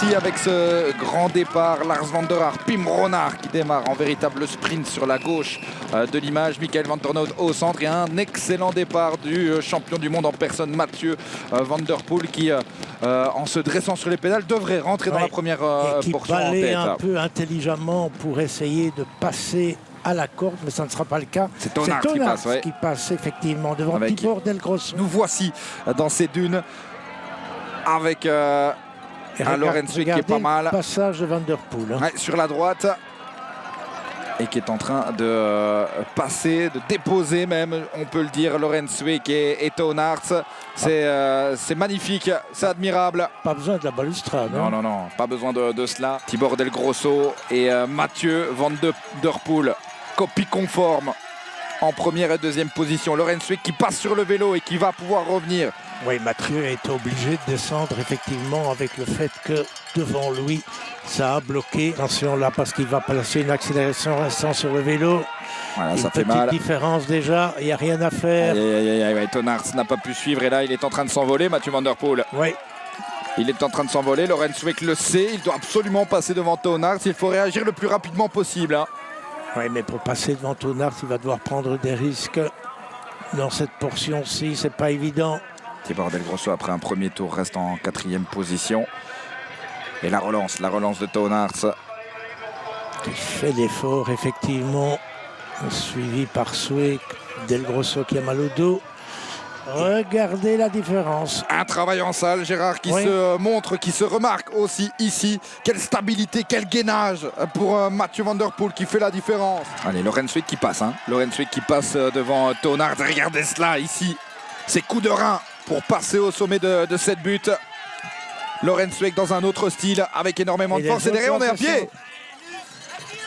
ici avec ce grand départ. Lars van der Haar, Pim Ronhaar qui démarre en véritable sprint sur la gauche de l'image. Michael van der Noot au centre et un excellent départ du champion du monde en personne Mathieu van der Poel qui en se dressant sur les pédales devrait rentrer dans la première portion en tête. Un peu intelligemment pour essayer de passer à la corde, mais ça ne sera pas le cas. C'est Tonaerts qui passe effectivement devant Tibor Del Grosso. Nous voici dans ces dunes avec un Laurens Sweeck qui est pas mal. Le passage de Van der Poel. Ouais, sur la droite. Et qui est en train de passer, de déposer même, on peut le dire, Laurens Sweeck et Tonaerts. C'est magnifique, c'est admirable. Pas besoin de la balustrade. Non, pas besoin de cela. Tibor Del Grosso et Mathieu van der Poel, copie conforme en première et deuxième position. Laurens Sweeck qui passe sur le vélo et qui va pouvoir revenir. Oui, Mathieu a été obligé de descendre effectivement avec le fait que devant lui, ça a bloqué. Attention là parce qu'il va placer une accélération restant sur le vélo. Voilà, ça fait mal. Une petite différence déjà, il n'y a rien à faire. Tonaerts n'a pas pu suivre et là il est en train de s'envoler, Mathieu van der Poel. Oui. Il est en train de s'envoler, Laurens Sweeck le sait, il doit absolument passer devant Tonaerts, il faut réagir le plus rapidement possible. Oui, mais pour passer devant Tonaerts, il va devoir prendre des risques dans cette portion-ci, c'est pas évident. Tibor Del Grosso après un premier tour reste en 4e position. Et la relance de Tonaerts. Qui fait l'effort effectivement, suivi par Sweeck, Del Grosso qui a mal au dos. Regardez la différence. Un travail en salle, Gérard, qui se montre, qui se remarque aussi ici. Quelle stabilité, quel gainage pour Mathieu van der Poel qui fait la différence. Allez, Laurens Sweeck qui passe. Laurens Sweeck qui passe devant Tonaerts. Regardez cela ici. Ces coups de rein pour passer au sommet de cette butte. Laurens Sweeck dans un autre style avec énormément de force. Et derrière, on est à pied.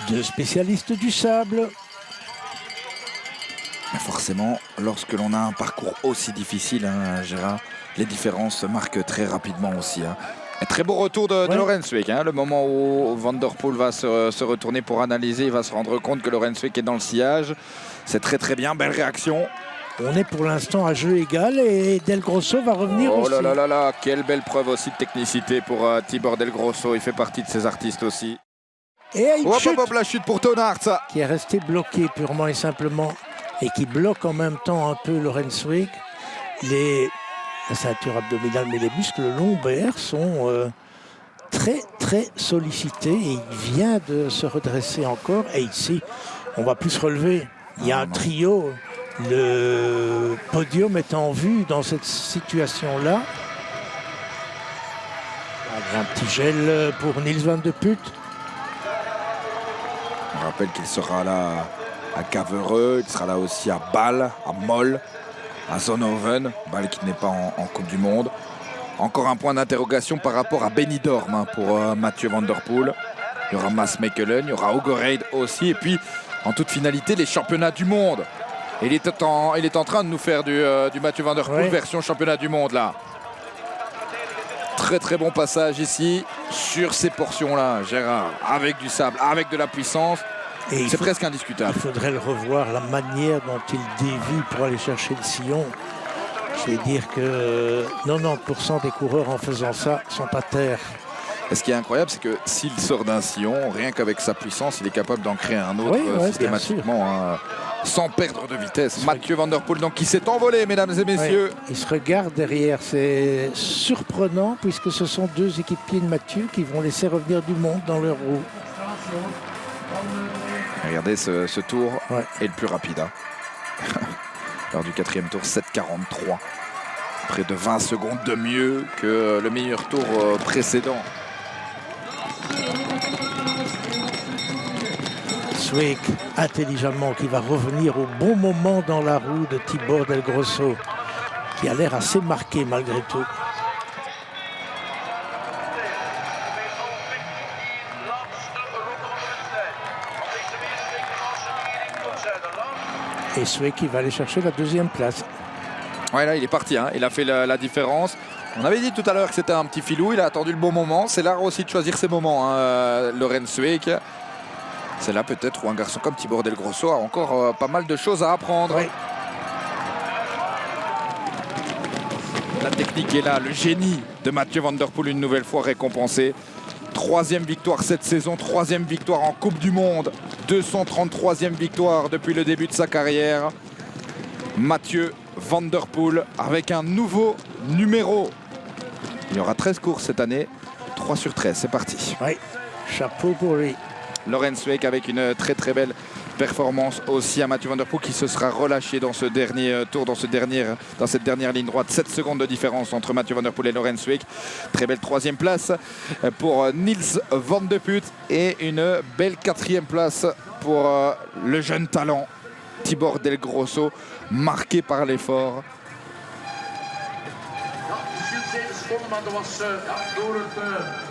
Deux spécialistes du sable. Mais forcément, lorsque l'on a un parcours aussi difficile, Gérard, les différences se marquent très rapidement aussi. Un très beau retour de Laurens Sweeck. Le moment où Van der Poel va se retourner pour analyser, il va se rendre compte que Laurens Sweeck est dans le sillage. C'est très bien, belle réaction. On est pour l'instant à jeu égal et Del Grosso va revenir aussi. Oh là, quelle belle preuve aussi de technicité pour Tibor Del Grosso. Il fait partie de ces artistes aussi. Et la chute pour Tonaerts. Qui est resté bloqué purement et simplement et qui bloque en même temps un peu Laurens Sweeck. La ceinture abdominale, mais les muscles lombaires sont très sollicités et il vient de se redresser encore. Et ici, on va plus se relever. Il y a un trio. Le podium est en vue dans cette situation-là. Un petit gel pour Nils van de Put. On rappelle qu'il sera là à Cavereux, il sera là aussi à Bâle, à Moll, à Zonhoven. Bâle qui n'est pas en Coupe du Monde. Encore un point d'interrogation par rapport à Benidorm pour Mathieu van der Poel. Il y aura Mads Mechelen, il y aura Ugoreid aussi. Et puis, en toute finalité, les championnats du monde. Et il est en train de nous faire du Mathieu van der Poel version championnat du monde là. Très bon passage ici sur ces portions-là, Gérard, avec du sable, avec de la puissance. C'est presque indiscutable. Il faudrait le revoir, la manière dont il dévie pour aller chercher le sillon. Je vais dire que 90% des coureurs en faisant ça sont à terre. Et ce qui est incroyable, c'est que s'il sort d'un sillon, rien qu'avec sa puissance, il est capable d'en créer un autre systématiquement. Sans perdre de vitesse. Mathieu van der Poel donc, qui s'est envolé, mesdames et messieurs. Il se regarde derrière, c'est surprenant puisque ce sont deux équipiers de Mathieu qui vont laisser revenir du monde dans leur roue. Regardez ce tour est le plus rapide. Lors du 4e tour, 7,43. Près de 20 secondes de mieux que le meilleur tour précédent. Sweeck, intelligemment, qui va revenir au bon moment dans la roue de Tibor Del Grosso, qui a l'air assez marqué malgré tout. Et Sweeck qui va aller chercher la 2e place. Ouais, là il est parti, il a fait la différence. On avait dit tout à l'heure que c'était un petit filou, il a attendu le bon moment. C'est l'art aussi de choisir ses moments, Laurens Sweeck. C'est là peut-être où un garçon comme Tibor Del Grosso a encore pas mal de choses à apprendre. La technique est là, le génie de Mathieu van der Poel une nouvelle fois récompensé. Troisième victoire cette saison, troisième victoire en Coupe du Monde, 233e victoire depuis le début de sa carrière. Mathieu Van Der Poel avec un nouveau numéro. Il y aura 13 courses cette année, 3 sur 13, c'est parti. Oui, chapeau pour lui. Laurens Week avec une très très belle performance aussi à Mathieu Van Der Poel qui se sera relâché dans ce dernier tour, dans cette dernière ligne droite. 7 secondes de différence entre Mathieu Van Der Poel et Laurens Week. Très belle troisième place pour Nils Van de Put et une belle quatrième place pour le jeune talent Tibor Del Grosso, marqué par l'effort. Ja, misschien 7 seconden, maar dat was door het